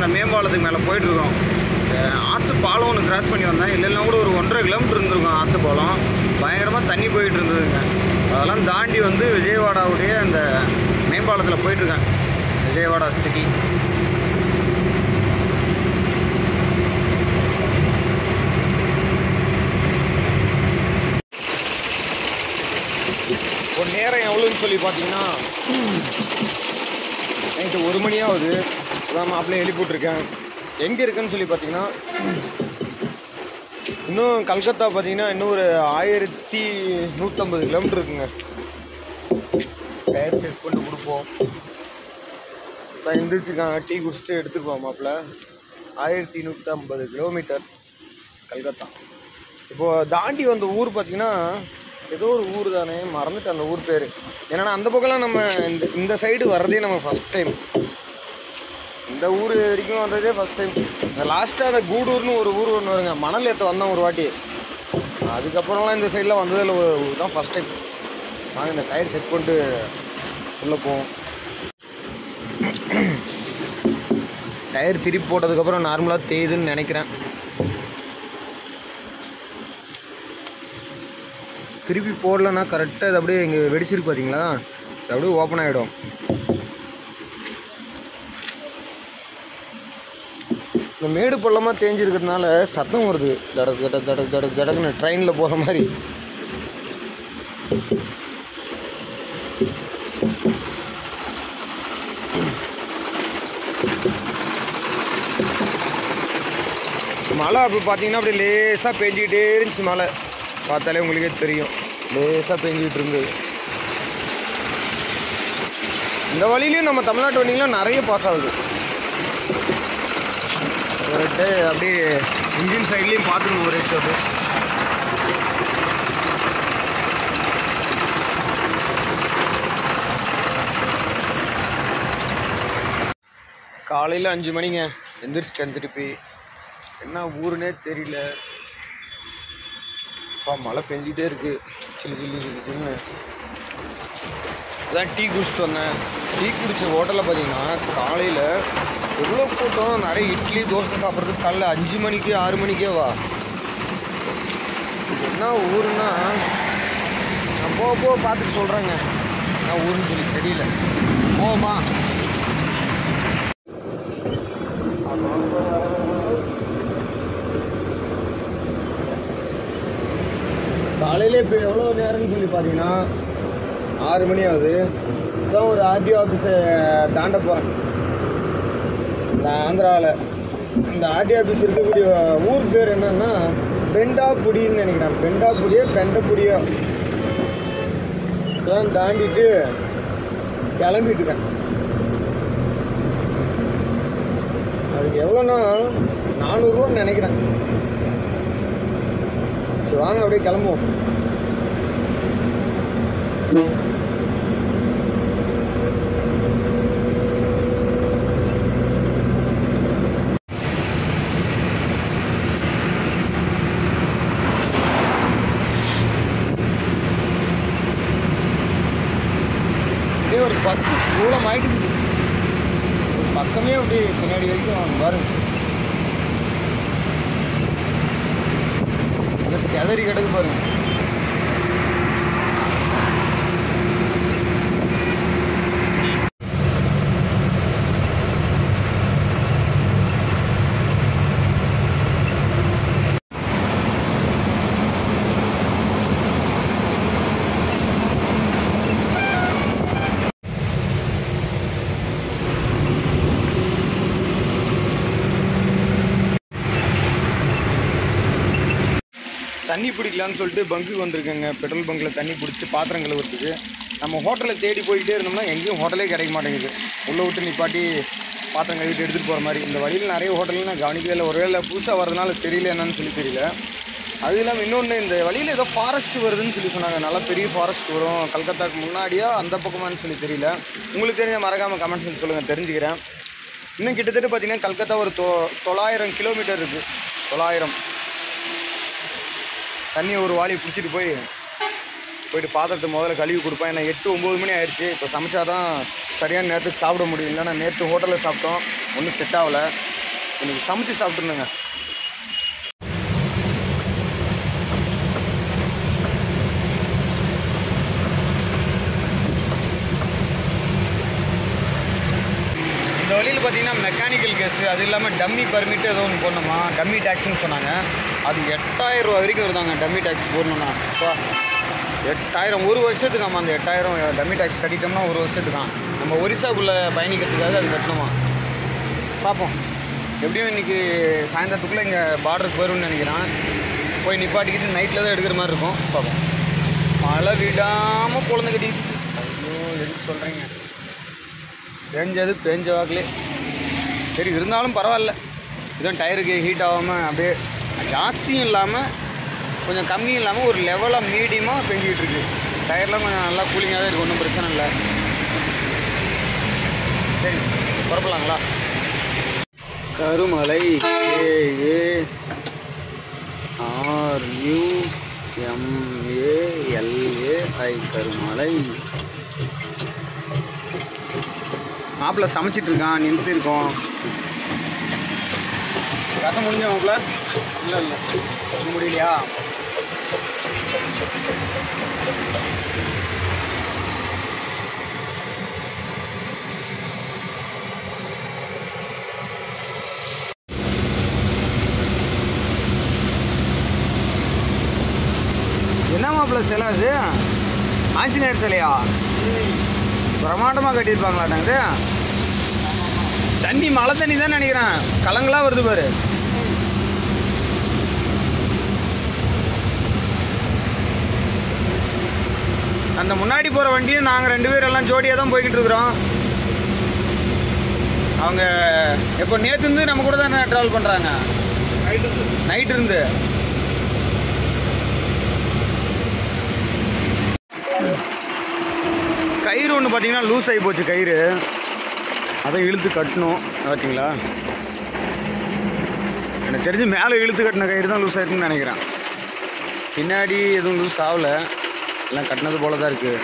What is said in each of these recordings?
அந்த மேம்பாலத்துக்கு மேலே போயிட்டுருக்கோம். ஆற்று பாலம் ஒன்று கிராஸ் பண்ணி வந்தேன். இல்லைன்னா கூட ஒரு 1.5 கிலோமீட்டர் இருந்திருக்கும் ஆற்று பாலம். பயங்கரமாக தண்ணி போயிட்டு இருந்ததுங்க. அதெல்லாம் தாண்டி வந்து விஜயவாடாவுடைய அந்த மேம்பாலத்தில் போயிட்டுருக்கேன். விஜயவாடா சிட்டி. ஒரு நேரம் எவ்வளோன்னு சொல்லி பார்த்தீங்கன்னா நைட்டு 1 மணி ஆகுது. அதான் மாப்பிள்ளையை எழுப்பிவிட்ருக்கேன். எங்கே இருக்குன்னு சொல்லி பார்த்தீங்கன்னா இன்னும் கல்கத்தா பார்த்தீங்கன்னா இன்னும் ஒரு 1150 கிலோமீட்டர் இருக்குங்க. டயர் செக் பண்ணி கொடுப்போம். இப்போ எந்திரிச்சிருக்காங்க. டீ குடிச்சிட்டு எடுத்துக்குவோம் மாப்பிள்ள. 1150 கிலோமீட்டர் கல்கத்தா. இப்போது தாண்டி வந்த ஊர் பார்த்தீங்கன்னா ஏதோ ஒரு ஊர் தானே, மறந்துட்டு அந்த ஊர் பேர். ஏன்னா அந்த பக்கம்லாம் நம்ம இந்த சைடு வர்றதே நம்ம ஃபஸ்ட் டைம். இந்த ஊர் வரைக்கும் வந்ததே ஃபஸ்ட் டைம். லாஸ்ட்டாக அந்த கூடூர்னு ஒரு ஊர் ஒன்று வருங்க, மணல் ஏற்ற வந்தோம் ஒரு வாட்டி. அதுக்கப்புறம்லாம் இந்த சைடில் வந்ததில் தான் ஃபஸ்ட் டைம். நாங்கள் இந்த டயர் செக் பண்ணிட்டு உள்ளே போவோம். டயர் திருப்பி போட்டதுக்கப்புறம் நார்மலாக தேயுதுன்னு நினைக்கிறேன். திருப்பி போடலன்னா கரெக்டாக இது அப்படியே இங்கே வெடிச்சிருக்கு பார்த்தீங்களா, இது அப்படியே ஓப்பன் ஆகிடும். இந்த மேடு பள்ளமாக தேஞ்சிருக்கிறதுனால சத்தம் வருது, தடக்கு தடக்கு தடக்கு தடக்கு தடக்குன்னு ட்ரெயினில் போகிற மாதிரி. மழை அப்போ பார்த்தீங்கன்னா அப்படி லேசாக பெஞ்சிக்கிட்டே இருந்துச்சு. மழை பார்த்தாலே உங்களுக்கே தெரியும், லேசாக பெஞ்சிக்கிட்டு இருந்தது. இந்த வழியிலையும் நம்ம தமிழ்நாட்டு வண்டிலாம் நிறைய பாஸ் ஆகுது. ஒருட்டு அப்படியே இன்ஜின் சைட்லேயும் பார்த்துக்கணும் ஒரே ஸ்டெப்பு. காலையில் 5 மணிங்க எந்திரிச்சிட்டேன். திருப்பி என்ன ஊருன்னே தெரியல. மழை பெஞ்சிட்டே இருக்குது, சில்லு சில்லு சில்லு சில்லுன்னு. அதான் டீ குடிச்சிட்டு வந்தேன். டீ குடித்த ஹோட்டலில் பார்த்தீங்கன்னா காலையில் எவ்வளோ கூட்டம். நிறைய இட்லி தோசை சாப்பிட்றதுக்கு காலைல 5 மணிக்கு 6 மணிக்கே வா. என்ன ஊருன்னா நான் போக பார்த்துட்டு சொல்கிறேங்க. என்ன ஊருன்னு சொல்லி தெரியல. போமா காலையில் இப்போ எவ்வளோ நேரம்னு சொல்லி பார்த்தீங்கன்னா 6 மணி ஆகுது. இப்போ ஒரு ஆர்டிஓ ஆஃபீஸை தாண்ட போகிறேன். இந்த ஆந்திராவில் இந்த ஆர்டிஓ ஆஃபீஸ் இருக்கக்கூடிய ஊர் பேர் என்னன்னா பெண்டாபுடின்னு நினைக்கிறேன். பெண்டாபுடியோ பெண்டபுடியோ இதெல்லாம் தாண்டிட்டு கிளம்பிட்டுருக்கேன். அதுக்கு எவ்வளோன்னா 400 ரூபான்னு நினைக்கிறேன். சரி வாங்க அப்படியே கிளம்புவோம். ஒரு பஸ்ஸு கூலம் ஆகிட்டு ஒரு பக்கமே அப்படி பின்னாடி வரைக்கும் பாருங்க, செதறி கிடக்கு பாருங்க. தண்ணி பிடிக்கலான்னு சொல்லிட்டு பங்குக்கு வந்திருக்கேங்க. பெட்ரோல் பங்கில் தண்ணி பிடிச்சி பாத்திரம் கழுவுறதுக்கு. நம்ம ஹோட்டலில் தேடி போயிட்டே இருந்தோம்னா எங்கேயும் ஹோட்டலே கிடைக்க மாட்டேங்குது. உள்ளே விட்டு நிப்பாட்டி பாத்திரம் கழுவிட்டு எடுத்துகிட்டு போகிற மாதிரி. இந்த வழியில் நிறைய ஹோட்டலில் நான் கவனிக்கவே இல்லை. ஒருவேளை புதுசாக வரதுனால தெரியல என்னன்னு சொல்லி தெரியல. அது இல்லாமல் இன்னொன்று, இந்த வழியில் ஏதோ ஃபாரஸ்ட் வருதுன்னு சொல்லி சொன்னாங்க. நல்லா பெரிய ஃபாரஸ்ட் வரும் கல்கத்தாவுக்கு முன்னாடியா அந்த பக்கமானு சொல்லி தெரியல. உங்களுக்கு தெரிஞ்ச மறக்காமல் கமெண்ட்ஸ் சொல்லுங்கள், தெரிஞ்சுக்கிறேன். இன்னும் கிட்டத்தட்ட பார்த்தீங்கன்னா கல்கத்தா ஒரு 900 கிலோமீட்டர் இருக்குது. 900 தண்ணி ஒரு வாளி பிடிச்சிட்டு போயிட்டு பாத்திரத்தை முதல்ல கழுவி கொடுப்பேன். ஏன்னா 8-9 மணி ஆயிடுச்சு. இப்போ சமைச்சா தான் சரியான நேரத்துக்கு சாப்பிட முடியும். இல்லைன்னா நேற்று ஹோட்டலில் சாப்பிட்டோம், ஒன்றும் செட் ஆகலை. இன்னைக்கு சமைச்சு சாப்பிட்டுருந்தேங்க. இந்த வழியில் பார்த்தீங்கன்னா மெக்கானிக்கல் கேஸு, அது இல்லாமல் டம்மி பர்மிட் ஏதோ ஒன்று போடணுமா, டம்மி டேக்ஸ்ன்னு சொன்னாங்க. அது 8000 ரூபா வரைக்கும் வருதாங்க டம்மி டேக்ஸ் போடணுன்னா. இப்போ 8000 ஒரு வருஷத்துக்கு. ஆமாம், அந்த 8000 டம்மி டேக்ஸ் கட்டிட்டோம்னா ஒரு வருஷத்துக்கான். நம்ம ஒரிசாக்குள்ளே பயணிக்கிறதுக்காக அது கட்டணுமா. பார்ப்போம், எப்படியும் இன்றைக்கி சாயந்தரத்துக்குள்ளே இங்கே பார்டருக்கு வரும்னு நினைக்கிறேன். போய் நிப்பாட்டிக்கிட்டு நைட்டில் தான் எடுக்கிற மாதிரி இருக்கும். பார்ப்போம். மழை விடாமல் குழந்தை கட்டிக்கிட்டு. ஐயோ, எதுக்கு சொல்கிறீங்க, பேஞ்சது பேஞ்ச வாக்கிலே. சரி, இருந்தாலும் பரவாயில்ல. இதுவும் டயருக்கு ஹீட் ஆகாமல் அப்படியே ஜாஸ்தியும் இல்லாமல் கொஞ்சம் கம்மியும் இல்லாமல் ஒரு லெவலாக மீடியமாக பெஞ்சிக்கிட்டு இருக்குது. டயர்லாம் கொஞ்சம் நல்லா கூலிங்காக தான் இருக்குது, ஒன்றும் பிரச்சனை இல்லை. சரி, புறப்படலாங்களா? கருமலை KARUMALAI கருமலை. மாப்பிள்ளை சமைச்சிட்டு இருக்கான், நிறுத்திருக்கோம். ரசம் முடிஞ்ச மாப்பிள்ள? இல்லை முடியலையா? என்ன மாப்பிள்ள சிலை அது? ஆஞ்சநேயர் சிலையா? பிரமாண்டமாக கட்டியிருப்பாங்களாட்டாங்க. தண்ணி மழை தண்ணி தான் நினைக்கிறேன், கலங்களாக வருது பாரு. அந்த முன்னாடி போகிற வண்டியும் நாங்கள் 2 பேர் எல்லாம் ஜோடியாக தான் போய்கிட்டு இருக்கிறோம். அவங்க எப்போ நேற்று இருந்து நம்ம கூட தானே ட்ராவல் பண்ணுறாங்க. நைட்டு இருந்து கயிறு ஒன்று பார்த்தீங்கன்னா லூஸ் ஆகி போச்சு கயிறு. அதை இழுத்து கட்டணும். பார்த்தீங்களா, எனக்கு தெரிஞ்சு மேலே இழுத்து கட்டின கயிறு தான் லூஸ் ஆகிருக்குன்னு நினைக்கிறேன். பின்னாடி எதுவும் லூஸ் ஆகலை, எல்லாம் கட்டினது போல தான் இருக்குது.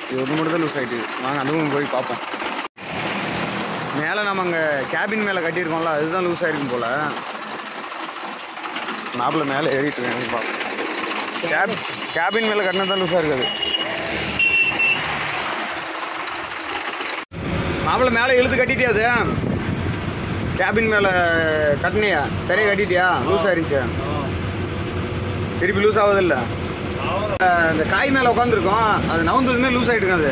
இது ஒன்று மட்டும் தான் லூஸ் ஆகிட்டு. வாங்க அதுவும் போய் பார்ப்போம். மேலே நம்ம அங்கே கேபின் மேலே கட்டியிருக்கோம்ல, அதுதான் லூஸ் ஆகிருக்கும் போல். மாப்பிள்ளை மேலே ஏறிட்டு இருக்கேன், பார்ப்போம். கேபின் மேலே கட்டினது தான் லூஸாக இருக்காது. மாப்பிள்ளை மேலே இழுத்து கட்டிட்டியா? அது கேபின் மேலே கட்டினியா? சரியாக கட்டிட்டியா? லூஸ் ஆயிருந்துச்சு, திருப்பி லூஸ் ஆகுதில்ல. இந்த காய் மேலே உட்காந்துருக்கோம், அது நவுந்ததுமே லூஸ் ஆகிட்டுங்க. அது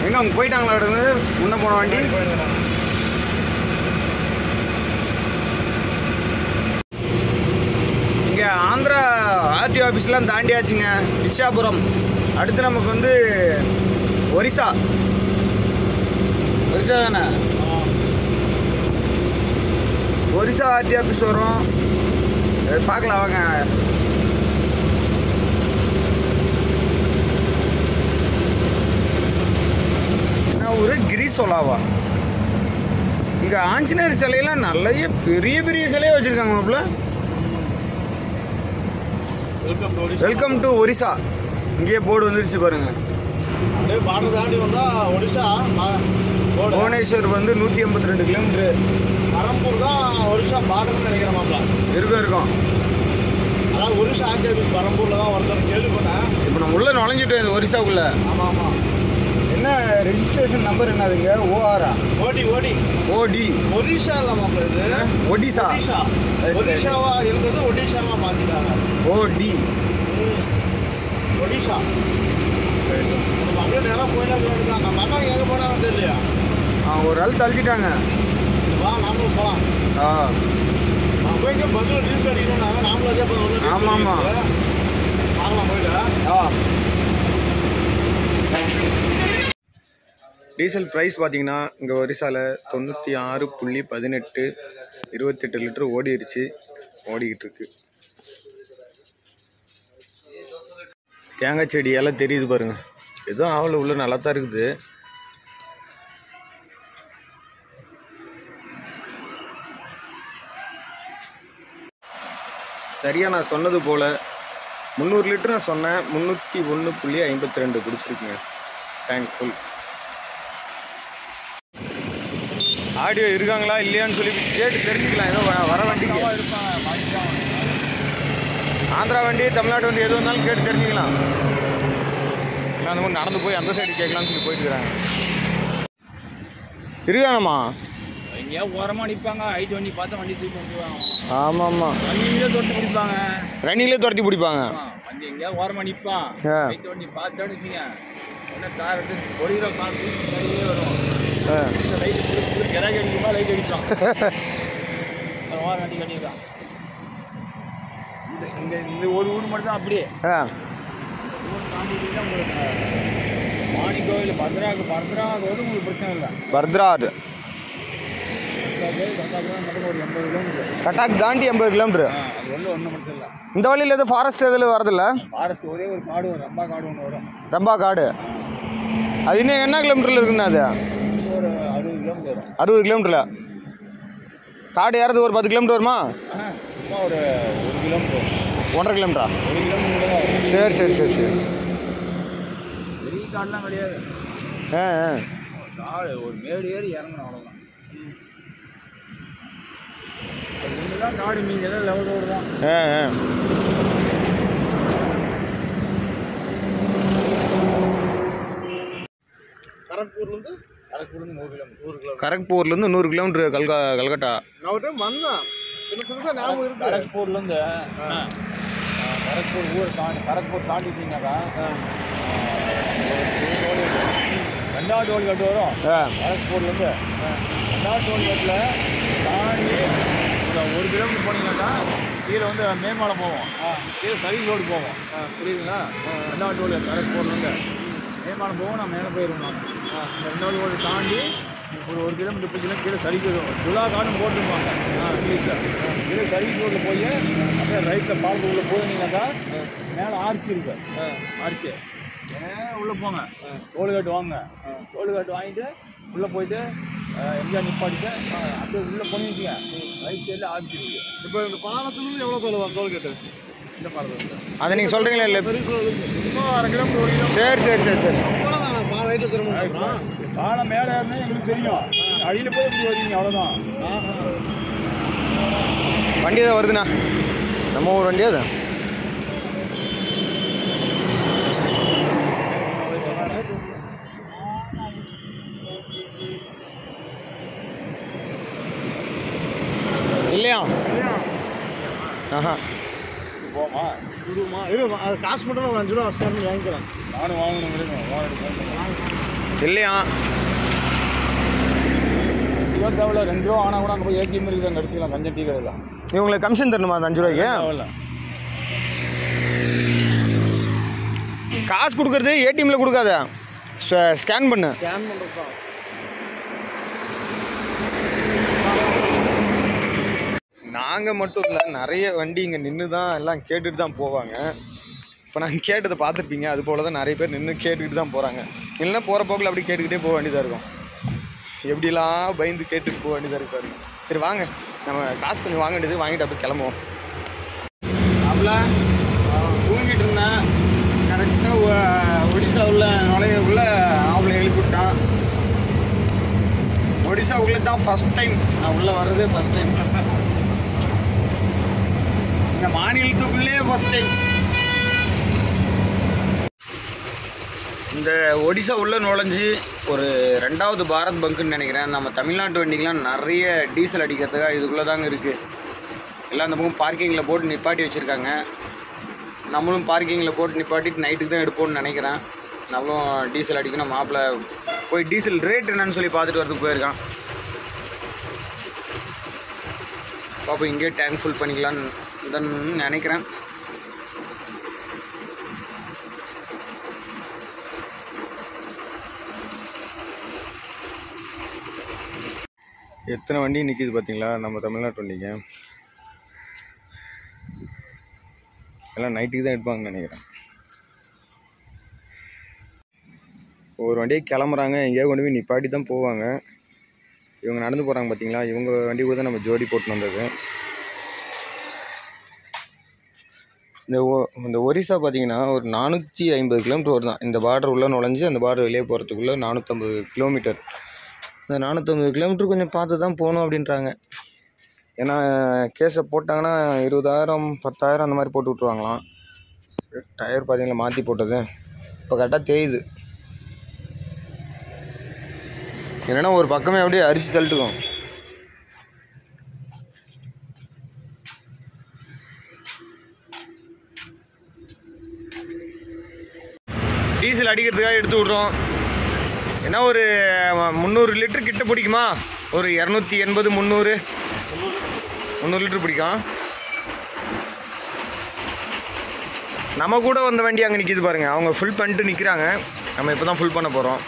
எங்கே அவங்க போயிட்டாங்களா? இருந்து முன்னே போன வண்டி இங்கே ஆந்திரா ஆர்டிஓ ஆஃபீஸ்லாம் தாண்டியாச்சுங்க. இச்சாபுரம். அடுத்து நமக்கு வந்து ஒரிசா தானே. ஒரிசா ஆர்டிஓ ஆஃபீஸ் வரும், பார்க்கலாம் வாங்க. என்ன ஊர்? கிரிசோலாவா? இங்கே ஆஞ்சநேயர் சிலையெல்லாம் நிறைய பெரிய பெரிய சிலையை வச்சுருக்காங்க மாப்பிள்ள. Welcome to Orissa. இங்கேயே போர்டு வந்துருச்சு பாருங்க. பார்டர் தாண்டி வந்தால் ஒரிசா. புவனேஸ்வர் வந்து 182 கிலோமீட்டர். பரம்பூர் தான் ஒரிசா பார்டர்னு நினைக்கிற மாப்பிள்ள. இருக்கும். அதாவது ஒரிசா ஆர்டிஓ ஆஃபீஸ் பரம்பூரில் தான் ஒருத்தர் கேள்விப்பட்டேன். இப்போ நம்ம உள்ளே நுழைஞ்சிட்டோம் இந்த ஒரிசாவுக்குள்ளே. ஆமாம். என்ன ரெஜிஸ்ட்ரேஷன் நம்பர் என்னதுங்க? ORA? ஓடி ஒரிசா இல்லை மாப்பிள்ள, இது ஒடிசா. ஒரிசாவா இருந்தது ஒடிசாவா மாற்றிட்டாங்க. ஒடிசா. அப்படியே நேரம் போயிடலாம். நம்ம அண்ணா எங்கே போனாங்க தெரியலையா? ஒரு ஆள் தள்ளிட்டாங்க. வா நாமளும் போகலாம். நான் போய்க்க பஸ்ஸில் ரீல்ஸ் அடிக்கணும். நாமளும் அதே போய். ஆமாம். ஆகலாம் போயிட்டா. டீசல் ப்ரைஸ் பார்த்தீங்கன்னா இங்கே ஒரிசாவில் 96.18 28 லிட்டர் ஓடிக்கிட்டு இருக்கு. தேங்காய் செடி எல்லாம் தெரியுது பாருங்க. எதுவும் ஆவல, உள்ள நல்லா தான் இருக்குது. சரியா நான் சொன்னது போல் 300 லிட்டர் நான் சொன்னேன். 301.52 பிடிச்சிருக்குங்க. தேங்க்ஃபுல். ஆடியோ இருக்காங்களா இல்லையான்னு சொல்லி கேட்டு தெரிஞ்சுக்கலாம். ஏதோ வர வண்டிக்கு ஆந்திரா வண்டி தமிழ்நாட்டு வண்டி எது வந்தாலும் கேட்டு தெரிஞ்சுக்கலாம். இல்லை அந்த மாதிரி நடந்து போய் அந்த சைடு கேட்கலான்னு சொல்லி போயிட்டு இருக்கிறாங்க. இருக்கானம்மா எங்கேயா ஓரமாக நிற்பாங்க. ஹைட் வண்டி பார்த்தா வண்டி தூக்கி வந்துடுவாங்க. ஆமாம் ஆமாம் ரன்னிங்லேயே துரத்தி பிடிப்பாங்க. ரன்னிங்லேயே துரத்தி பிடிப்பாங்க. வண்டி எங்கேயா ஓரமாக நிற்பான். ஹைட் வண்டி பார்த்தான்னு வச்சுங்க உடனே கார் எடுத்து பொடிகிற கார் தூக்கி வரும். லைட்டு கிராக்கி அடிக்குமா லைட் அடிப்பான். ஓரம் வண்டி கட்டிடுறான். இந்த ஒரு ஊர் மட்டும் தான் அப்படியே. ஊர் தாண்டிட்டீங்கன்னா உங்களுக்கு மாணி கோவில் பத்ராவுக்கு உங்களுக்கு பிரச்சனை இல்லை. பர்த்ராடு மட்டும் ஒரு 80 கிலோமீட்டர். கட்டாக் தாண்டி 80 கிலோமீட்டர். அது ஒன்றும் மட்டும் இல்லை. இந்த வழியில் எதுவும் ஃபாரஸ்ட் எதில் வரதில்ல? ஃபாரஸ்ட் ஒரே ஒரு காடு வரும். ரம்பா காடு ஒன்று வரும். ரம்பா காடு அது இன்னும் என்ன கிலோமீட்டரில் இருக்குண்ணா? அது ஒரு 60 கிலோமீட்டர் வரும். 60 கிலோமீட்டரில் காடு ஏறது ஒரு 10 கிலோமீட்டர் வருமா? சும்மா ஒரு 1 கிலோமீட்டர் 1.5 கிலோமீட்டரா? 1 கிலோமீட்டர். சரி சரி சரி சரி. பெரிய காடுலாம் கிடையாது. காடு ஒரு மேடு ஏறி இறங்கணும் அவ்வளோதான். ஒன்றுதான் காடு. நீங்கள் எதாவது லெவல் ரோடு தான். கரக்பூர்லேருந்து 100 கிலோமீட்டர். கரக்பூர்லேருந்து 100 கிலோமீட்டர் கல்கட்டா. நான் ஒரு டைம் வந்தேன். சின்ன ஞாபகம் இருக்கு. கரக்பூர்லேருந்து கரக்பூர் ஊர் தாண்டி கரக்பூர் தாண்டிட்டீங்கன்னாக்கா 2வது டோல்கேட் வரும். கரக்பூர்லேருந்து 2வது டோல்கேட்டில் தாண்டி 1 கிலோமீட்டர் போனீங்கன்னாக்கா கீழே வந்து மேம்பாலை போவோம். கீழே சர்வீஸ் ரோடு போவோம். புரியுதுங்களா? 2வது டோல்கேட் கரக்பூர்லேருந்து மேம்பாலம் போவோம். நான் மேலே போயிடுவோம். நான் இந்த 2வது ரோடு தாண்டி ஒரு 1 கிலோமீட்டர் 30 கிலோமீட்டர் கீழே சர்வீஸ் வரும். துலா கார்டன் போட்டுருப்பாங்க இங்கிலீஷில். கீழே சர்வீஸ் ரோட்டில் போய் அப்படியே ரைட்டில் பாலத்துக்குள்ளே போயிருந்தீங்கன்னாக்கா மேலே ஆர்ச்சி இருக்கு. ஆர்ச்சி உள்ளே போங்க. டோல்கேட் வாங்க. டோல்கேட் வாங்கிட்டு உள்ளே போயிட்டு எங்கேயா நிப்பாட்டிட்டு அப்படியே உள்ளே போனீங்க. ரைட் சைடில் ஆர்ச்சி இருக்குது. இப்போ இந்த பாலத்துலேருந்து எவ்வளோ தொலைவாங்க டோல்கேட்டு? இந்த பாலத்தில் அதை நீங்கள் சொல்கிறீங்களா? இல்லை சும்மா 1/2 கிலோமீட்டர். சரி சரி சரி சரி. ரைட்டில் திரும்ப பாலம் மேலே ஏறினா எங்களுக்கு தெரியும். அடியில் போய் இப்படி வருவீங்க. அவ்வளோதான். வண்டி தான் வருதுண்ணா. நம்ம ஊர் வண்டியா அது? இல்லையா? ஆஹா போமா விடுமா இருமா. அது காசு மட்டும் ஒரு 5 ரூபா ஸ்கேன் வாங்கிக்கலாம். நானும் வாங்கணும். இல்லையா? தேவையில்ல 2 ரூபா ஆனால் கூட அங்கே போய் ஏடிஎம் இருக்குது. அங்கே எடுத்துக்கலாம். கஞ்சம் டீ கடையில் நீ உங்களுக்கு கமிஷன் தரணுமா? அந்த 5 ரூபாய்க்கு தேவையில்ல. காசு கொடுக்குறது ஏடிஎம்மில் கொடுக்காத. ஸ்கேன் பண்ணு. ஸ்கேன் பண்ணுறது தான். நாங்கள் மட்டும் இல்லை, நிறைய வண்டி இங்கே நின்று தான் எல்லாம் கேட்டுட்டு தான் போவாங்க. இப்போ நாங்கள் கேட்டதை பார்த்துருப்பீங்க. அது போல் தான் நிறைய பேர் நின்று கேட்டுக்கிட்டு தான் போகிறாங்க. இல்லைன்னா போகிற போக்கில் அப்படி கேட்டுக்கிட்டே போக வேண்டியதாக இருக்கும். எப்படிலாம் பயந்து கேட்டுட்டு போக வேண்டியதாக இருக்காரு. சரி வாங்க, நம்ம காசு கொஞ்சம் வாங்க வேண்டியது வாங்கிட்டு அப்படி கிளம்புவோம். அப்பல தூங்கிட்டு இருந்தேன். கரெக்டாக ஒடிசா உள்ள நுழையக்குள்ளே அவளை எழுப்பிவிட்டான். ஒடிசா உள்ளே தான் ஃபஸ்ட் டைம் நான் உள்ளே வர்றதே. ஃபஸ்ட் டைம் இந்த மாநிலத்துக்குள்ளே ஃபஸ்ட் டைம். இந்த ஒடிசா உள்ளே நுழைஞ்சி ஒரு 2வது பாரத் பங்க்குன்னு நினைக்கிறேன். நம்ம தமிழ்நாட்டு வண்டிக்கெலாம் நிறைய டீசல் அடிக்கிறதுக்காக இதுக்குள்ளே தாங்க இருக்குது. எல்லாம் அந்த பக்கம் பார்க்கிங்கில் போட்டு நிப்பாட்டி வச்சுருக்காங்க. நம்மளும் பார்க்கிங்கில் போட்டு நிப்பாட்டிட்டு நைட்டுக்கு தான் எடுப்போம்னு நினைக்கிறேன். நம்மளும் டீசல் அடிக்கணும். மாப்பிள்ளை போய் டீசல் ரேட் என்னன்னு சொல்லி பார்த்துட்டு வரதுக்கு போயிருக்கான். பாப்போம், இங்கேயே டேங்க் ஃபுல் பண்ணிக்கலான்னு நினைக்கிறேன். எத்தனை வண்டி நிற்கிது பார்த்தீங்களா நம்ம தமிழ்நாட்டு வண்டிங்க. எல்லாம் நைட்டுக்கு தான் எடுப்பாங்கன்னு நினைக்கிறேன். ஒரு வண்டியை கிளம்புறாங்க, எங்கேயோ கொண்டு போய் நிப்பாட்டி தான் போவாங்க. இவங்க நடந்து போகிறாங்க பார்த்தீங்களா, இவங்க வண்டி கூட தான் நம்ம ஜோடி போட்டு வந்தது. இந்த ஒரிசா பார்த்தீங்கன்னா ஒரு 450 கிலோமீட்டர் வருதான். இந்த பார்டர் உள்ளே நுழைஞ்சி அந்த பார்டர் வெளியே போகிறதுக்குள்ளே 450 கிலோமீட்டர். இந்த 450 கிலோமீட்டர் கொஞ்சம் பார்த்து தான் போகணும் அப்படின்றாங்க. ஏன்னா கேஸை போட்டாங்கன்னா 20,000 10,000 அந்த மாதிரி போட்டு விட்ருவாங்களாம். டயர் பார்த்தீங்களா மாற்றி போட்டது இப்போ கரெக்டாக தேயுது. என்னென்னா ஒரு பக்கமே அப்படியே அரிசி தள்ளிட்டுக்கும். டீசல் அடிக்கிறதுக்காக எடுத்து விட்றோம். ஏன்னா ஒரு 300 லிட்டர் கிட்ட பிடிக்குமா, ஒரு 280 300 லிட்டர் பிடிக்கும். நம்ம கூட வந்த வண்டி அங்கே நிற்கிது பாருங்கள், அவங்க ஃபுல் பண்ணிட்டு நிற்கிறாங்க. நம்ம இப்போ தான் ஃபுல் பண்ண போகிறோம்.